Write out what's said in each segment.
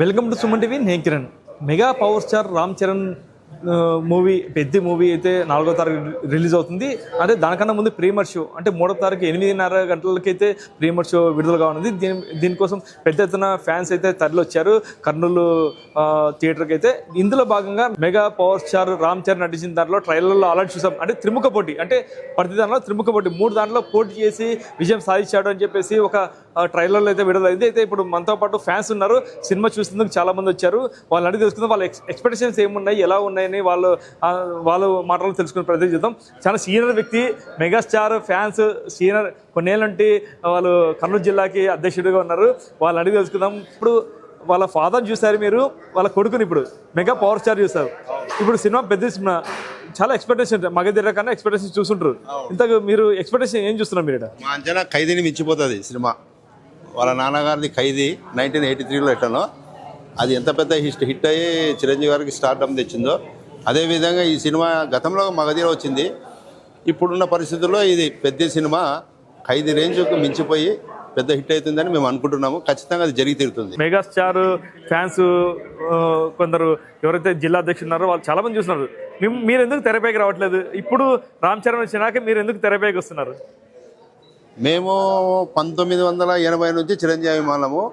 Welcome to Suman TV. నేను Kiran. Mega power star Ram Charan movie పెద్ద movie అయితే 4వ తారీఖు రిలీజ్ అవుతుంది. అంటే దానికన్నా ముందు ప్రీమియర్ షో అంటే 3వ తారీఖు 8:30 గంటలకైతే ప్రీమియర్ షో విడుదలగా ఉన్నది. దీనికోసం పెద్ద ఎత్తున ఫ్యాన్స్ అయితే తరలి వచ్చారు కర్నూలు థియేటర్కి అయితే. ఇందులో భాగంగా mega power star Ram Charan నటించిన దాంట్లో ట్రైలర్లో ఆల్రెడీ చూసాం. అంటే త్రిముఖ పోటీ, అంటే ప్రతి దాంట్లో త్రిముఖ పోటీ, 3 దాంట్లో పోటీ చేసి విజయం సాధించాడు అని చెప్పేసి ఒక ట్రైలర్లో అయితే విడుదలైంది. అయితే ఇప్పుడు మనతో పాటు ఫ్యాన్స్ ఉన్నారు, సినిమా చూసేందుకు చాలా మంది వచ్చారు. వాళ్ళని అడిగి తెలుసుకుందాం వాళ్ళ ఎక్స్పెక్టేషన్స్ ఏమున్నాయి, ఎలా ఉన్నాయని వాళ్ళు మాటలు తెలుసుకునే ప్రయత్నం చేద్దాం. చాలా సీనియర్ వ్యక్తి, మెగాస్టార్ ఫ్యాన్స్ సీనియర్, కొన్నేళ్ళంటే వాళ్ళు కర్నూలు జిల్లాకి అధ్యక్షుడిగా ఉన్నారు. వాళ్ళని అడిగి తెలుసుకుందాం. ఇప్పుడు వాళ్ళ ఫాదర్ చూసారు మీరు, వాళ్ళ కొడుకుని ఇప్పుడు మెగా పవర్ స్టార్ చూస్తారు. ఇప్పుడు సినిమా పెద్ద సినిమా, చాలా ఎక్స్పెక్టేషన్, మగధీర కన్నా ఎక్స్పెక్టేషన్ చూస్తుంటారు. ఇంతకు మీరు ఎక్స్పెక్టేషన్ ఏం చూస్తున్నారు మీరు? మా అంచనా ఖైదీని మించిపోతుంది సినిమా. వాళ్ళ నాన్నగారిది ఖైదీ 1983లో ఎట్లనో అది ఎంత పెద్ద హిట్ అయ్యి చిరంజీవి గారికి స్టార్డమ్ తెచ్చిందో అదేవిధంగా ఈ సినిమా గతంలో మగధీర వచ్చింది. ఇప్పుడున్న పరిస్థితుల్లో ఇది పెద్ద సినిమా ఖైదీ రేంజ్కు మించిపోయి పెద్ద హిట్ అవుతుందని మేము అనుకుంటున్నాము. ఖచ్చితంగా అది జరిగి తీరుతుంది. మెగాస్టార్ ఫ్యాన్స్ కొందరు ఎవరైతే జిల్లా అధ్యక్షులు ఉన్నారో వాళ్ళు చాలా మంది చూస్తున్నారు. మీరు ఎందుకు తెరపైకి రావట్లేదు? ఇప్పుడు రామ్ చరణ్ వచ్చినాక మీరు ఎందుకు తెరపైకి వస్తున్నారు? మేము 1980 నుంచి చిరంజీవి అభిమానులము.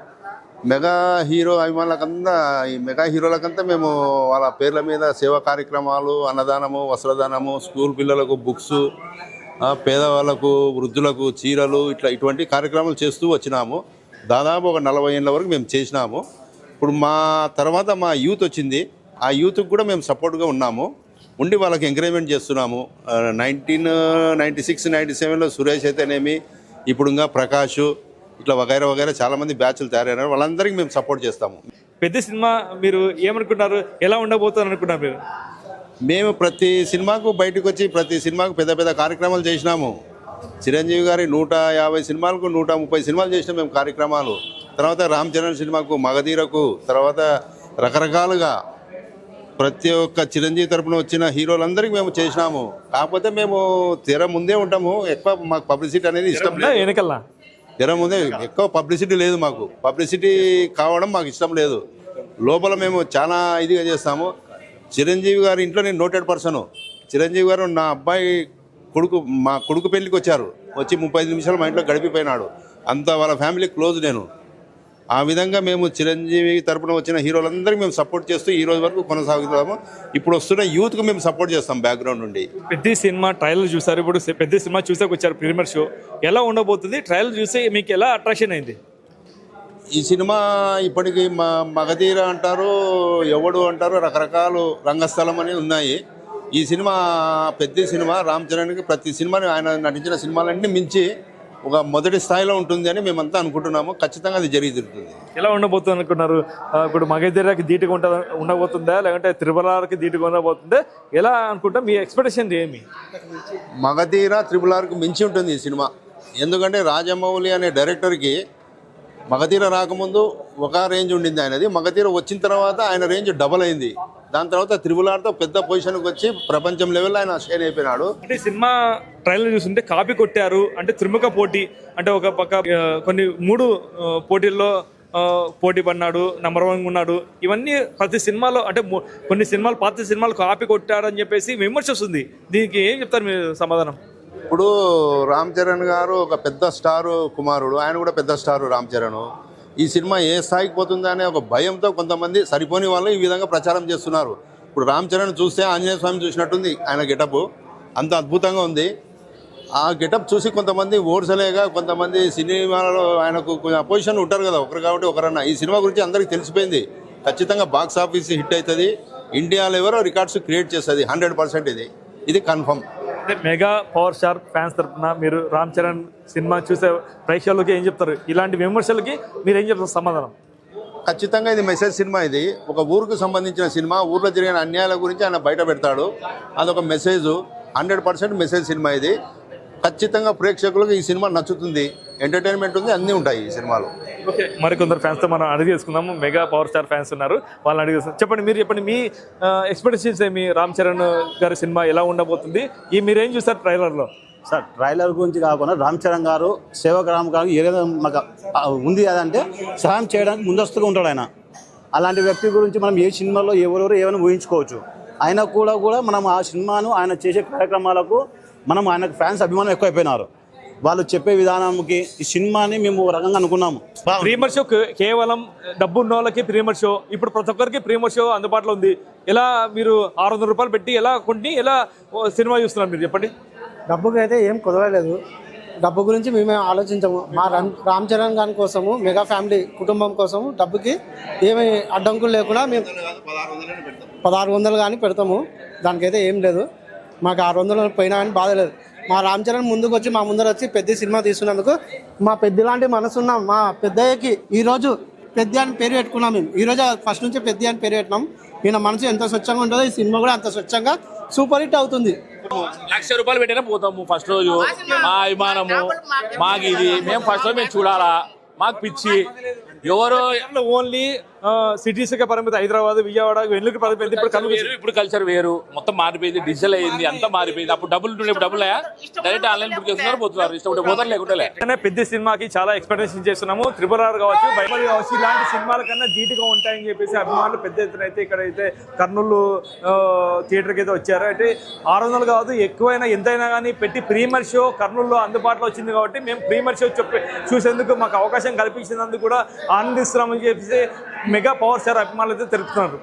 మెగా హీరో అభిమానులకంతా, ఈ మెగా హీరోలకంతా మేము వాళ్ళ పేర్ల మీద సేవా కార్యక్రమాలు, అన్నదానము, వస్త్రదానము, స్కూల్ పిల్లలకు బుక్స్, పేదవాళ్ళకు, వృద్ధులకు చీరలు, ఇటువంటి కార్యక్రమాలు చేస్తూ వచ్చినాము. దాదాపు ఒక 40 ఏళ్ళ వరకు మేము చేసినాము. ఇప్పుడు మా తర్వాత మా యూత్ వచ్చింది. ఆ యూత్కి కూడా మేము సపోర్ట్గా ఉన్నాము, ఉండి వాళ్ళకి ఎంకరేజ్మెంట్ చేస్తున్నాము. 1996, 97లో సురేష్ అయితేనేమి, ఇప్పుడు ఇంకా ప్రకాష్, ఇట్లా వగైరా వగైరా చాలామంది బ్యాచ్లు తయారైనారు. వాళ్ళందరికీ మేము సపోర్ట్ చేస్తాము. పెద్ద సినిమా మీరు ఏమనుకుంటున్నారు, ఎలా ఉండబోతుంది అనుకుంటున్నారు మీరు? మేము ప్రతి సినిమాకు బయటకు వచ్చి ప్రతి సినిమాకు పెద్ద పెద్ద కార్యక్రమాలు చేసినాము. చిరంజీవి గారి 150 సినిమాలకు 130 సినిమాలు చేసినాం మేము కార్యక్రమాలు. తర్వాత రామ్ చరణ్ సినిమాకు, మగధీరకు, తర్వాత రకరకాలుగా ప్రతి ఒక్క చిరంజీవి తరపున వచ్చిన హీరోలందరికీ మేము చేసినాము. కాకపోతే మేము తెర ముందే ఉంటాము, ఎక్కువ మాకు పబ్లిసిటీ అనేది ఇష్టం లేదు. వెనకల్లా తెర ముందే ఎక్కువ పబ్లిసిటీ లేదు, మాకు పబ్లిసిటీ కావడం మాకు ఇష్టం లేదు. లోపల మేము చాలా ఇదిగా చేస్తాము. చిరంజీవి గారి ఇంట్లో నేను నోటెడ్ పర్సన్. చిరంజీవి గారు నా అబ్బాయి మా కొడుకు పెళ్ళికి వచ్చారు, వచ్చి 35 నిమిషాలు మా ఇంట్లో గడిపిపోయినాడు. అంత వాళ్ళ ఫ్యామిలీ క్లోజ్ నేను. ఆ విధంగా మేము చిరంజీవి తరపున వచ్చిన హీరోలందరికీ మేము సపోర్ట్ చేస్తూ ఈ రోజు వరకు కొనసాగుతాము. ఇప్పుడు వస్తున్న యూత్కు మేము సపోర్ట్ చేస్తాం బ్యాక్గ్రౌండ్ నుండి. పెద్ద సినిమా ట్రయల్ చూసారు, ఇప్పుడు పెద్ద సినిమా చూసాక వచ్చారు ప్రీమియర్ షో, ఎలా ఉండబోతుంది? ట్రయల్ చూసి మీకు ఎలా అట్రాక్షన్ అయింది? ఈ సినిమా ఇప్పటికీ మగధీర అంటారు, ఎవడు అంటారు, రకరకాల రంగస్థలం అని ఉన్నాయి. ఈ సినిమా పెద్ద సినిమా. రామ్ చరణ్కి ప్రతి సినిమాని, ఆయన నటించిన సినిమాలన్నీ మించి ఒక మొదటి స్థాయిలో ఉంటుంది అని మేమంతా అనుకుంటున్నాము. ఖచ్చితంగా అది జరిగి తీరుతుంది. ఎలా ఉండబోతుంది అనుకున్నారు? ఇప్పుడు మగధీరకి ధీటుగా ఉండబోతుందా, లేదంటే త్రిపులకి ధీటుగా ఉండబోతుందా, ఎలా అనుకుంటా? మీ ఎక్స్పెక్టేషన్ ఏమి? మగధీర త్రిపులకి మించి ఉంటుంది ఈ సినిమా. ఎందుకంటే రాజమౌళి అనే డైరెక్టర్కి మగధీర రాకముందు ఒక రేంజ్ ఉండింది ఆయనది. మగధీర వచ్చిన తర్వాత ఆయన రేంజ్ డబల్ అయింది. దాని తర్వాత త్రిపులతో పెద్ద పొజిషన్కి వచ్చి ప్రపంచం లెవెల్లో ఆయన షేర్ అయిపోయినాడు. అంటే సినిమా ట్రైలర్ చూస్తుంటే కాపీ కొట్టారు, అంటే త్రిముఖ పోటీ, అంటే ఒక పక్క కొన్ని 3 పోటీల్లో పోటీ పడినాడు, నెంబర్ 1 ఉన్నాడు. ఇవన్నీ ప్రతి సినిమాలో, అంటే కొన్ని సినిమాలు, పాత సినిమాలు కాపీ కొట్టారని చెప్పేసి విమర్శ వస్తుంది. దీనికి ఏం చెప్తారు మీరు సమాధానం? ఇప్పుడు రామ్ చరణ్ గారు ఒక పెద్ద స్టారు కుమారుడు, ఆయన కూడా పెద్ద స్టారు రామ్ చరణ్. ఈ సినిమా ఏ స్థాయికి పోతుందా అనే ఒక భయంతో కొంతమంది సరిపోని వాళ్ళు ఈ విధంగా ప్రచారం చేస్తున్నారు. ఇప్పుడు రామ్ చరణ్ చూస్తే ఆంజనేయ స్వామి చూసినట్టుంది ఆయన గెటప్, అంత అద్భుతంగా ఉంది. ఆ గెటప్ చూసి కొంతమంది ఓడ్సలేగా, కొంతమంది సినిమాలలో ఆయనకు అపోజిషన్ ఉంటారు కదా, ఒకరు కాబట్టి ఒకరన్నా. ఈ సినిమా గురించి అందరికీ తెలిసిపోయింది. ఖచ్చితంగా బాక్స్ ఆఫీస్ హిట్ అవుతుంది, ఇండియా లెవెల్ రికార్డ్స్ క్రియేట్ చేస్తుంది 100%. ఇది కన్ఫర్మ్. అంటే మెగా పవర్ స్టార్ ఫ్యాన్స్ తరఫున మీరు రామ్ చరణ్ సినిమా చూసే ప్రేక్షకులకి ఏం చెప్తారు? ఇలాంటి విమర్శలకి మీరు ఏం చెప్తారు సమాధానం? ఖచ్చితంగా ఇది మెసేజ్ సినిమా. ఇది ఒక ఊరికి సంబంధించిన సినిమా. ఊర్లో జరిగిన అన్యాయాల గురించి ఆయన బయట పెడతాడు. అదొక మెసేజ్, 100% మెసేజ్ సినిమా ఇది. ఖచ్చితంగా ప్రేక్షకులకు ఈ సినిమా నచ్చుతుంది. ఎంటర్టైన్మెంట్ ఉంది, అన్నీ ఉంటాయి ఈ సినిమాలో. ఓకే, మరికొందరు ఫ్యాన్స్తో మనం అడిగి చేసుకుందాము. మెగా పవర్ స్టార్ ఫ్యాన్స్ ఉన్నారు, వాళ్ళని అడిగి చెప్పండి. మీరు చెప్పండి, మీ ఎక్స్పెక్టేషన్స్ ఏమి? రామ్ చరణ్ గారి సినిమా ఎలా ఉండబోతుంది? మీరేం చూస్తారు ట్రైలర్లో? సార్ ట్రైలర్ గురించి కాకుండా రామ్ చరణ్ గారు సేవక రామ్ గారు ఏదైనా మాకు ఉంది అదంటే సహాయం చేయడానికి ముందస్తుగా ఉంటాడు ఆయన. అలాంటి వ్యక్తి గురించి మనం ఏ సినిమాలో ఎవరెవరు ఏమైనా ఊహించుకోవచ్చు. ఆయన కూడా మనం ఆ సినిమాను ఆయన చేసే కార్యక్రమాలకు మనం ఆయనకు ఫ్యాన్స్ అభిమానం ఎక్కువైపోయినారు. వాళ్ళు చెప్పే విధానంకి ఈ సినిమాని మేము ఒక రకంగా అనుకున్నాము. ప్రీమియర్ షో కేవలం డబ్బు ఉన్న వాళ్ళకి ప్రీమియర్ షో, ఇప్పుడు ప్రతి ఒక్కరికి ప్రీమియర్ షో అందుబాటులో ఉంది. ఎలా మీరు 600 రూపాయలు పెట్టి ఎలా కొని ఎలా సినిమా చూస్తున్నారు మీరు చెప్పండి? డబ్బుకి అయితే ఏం కుదరలేదు. డబ్బు గురించి మేమే ఆలోచించము. మా రామ్ చరణ్ గారి కోసము, మెగా ఫ్యామిలీ కుటుంబం కోసము డబ్బుకి ఏమి అడ్డంకులు లేకుండా మేము 1600 కానీ పెడతాము. దానికైతే ఏం లేదు. మాకు 600 పోయినా కానీ బాధ లేదు. మా రామ్ చరణ్ ముందుకు వచ్చి మా ముందర వచ్చి పెద్ద సినిమా తీస్తున్నందుకు మా పెద్ద లాంటి మనసున్నాం. మా పెద్దయ్యకి ఈరోజు పెద్ద అని పేరు పెట్టుకున్నాం. మేము ఈరోజు ఫస్ట్ నుంచి పెద్ద అని పేరు పెట్టినాం. ఈయన మనసు ఎంత స్వచ్ఛంగా ఉంటుందో ఈ సినిమా కూడా అంత స్వచ్ఛంగా సూపర్ హిట్ అవుతుంది. 1,00,000 రూపాయలు పెట్టినా పోతాము ఫస్ట్ రోజు. మా అభిమానము మాకు ఇది, మేము ఫస్ట్ రోజు మేము చూడాలా, మాకు పిచ్చి. ఎవరు ఓన్లీ సిటీస్కే పరిమితి, హైదరాబాద్, విజయవాడ, వెల్లుకి పరిమితి. ఇప్పుడు కల్చర్ వేరు, మొత్తం మారిపోయింది, డిజిటల్ అయింది, అంతా మారిపోయింది. అప్పుడు డబ్బులు ఉంటుండే, ఇప్పుడు డబ్బులు డైరెక్ట్ ఆన్లైన్ బుక్ చేస్తున్నారు, పోతున్నారు, ఇష్టం పోతారు లేకుంటే. పెద్ద సినిమాకి చాలా ఎక్స్పెక్టేషన్ చేస్తున్నాము. RRR కావచ్చు, బైబల్ కావచ్చు, ఇలాంటి సినిమాల కన్నా ధీటుగా ఉంటాయని చెప్పేసి అభిమానులు పెద్ద ఎత్తున అయితే ఇక్కడైతే కర్నూలు థియేటర్కి అయితే వచ్చారు. అయితే 600 కాదు, ఎక్కువైనా ఎంతైనా కానీ పెట్టి ప్రీమియర్ షో కర్నూలులో అందుబాటులో వచ్చింది కాబట్టి మేము ప్రీమియర్ షో చూసేందుకు మాకు అవకాశం కల్పించినందుకు కూడా ఆనందిస్తున్నామని చెప్పేసి మెగా పవర్ స్టార్ అభిమానులు అయితే తెలుపుతున్నారు.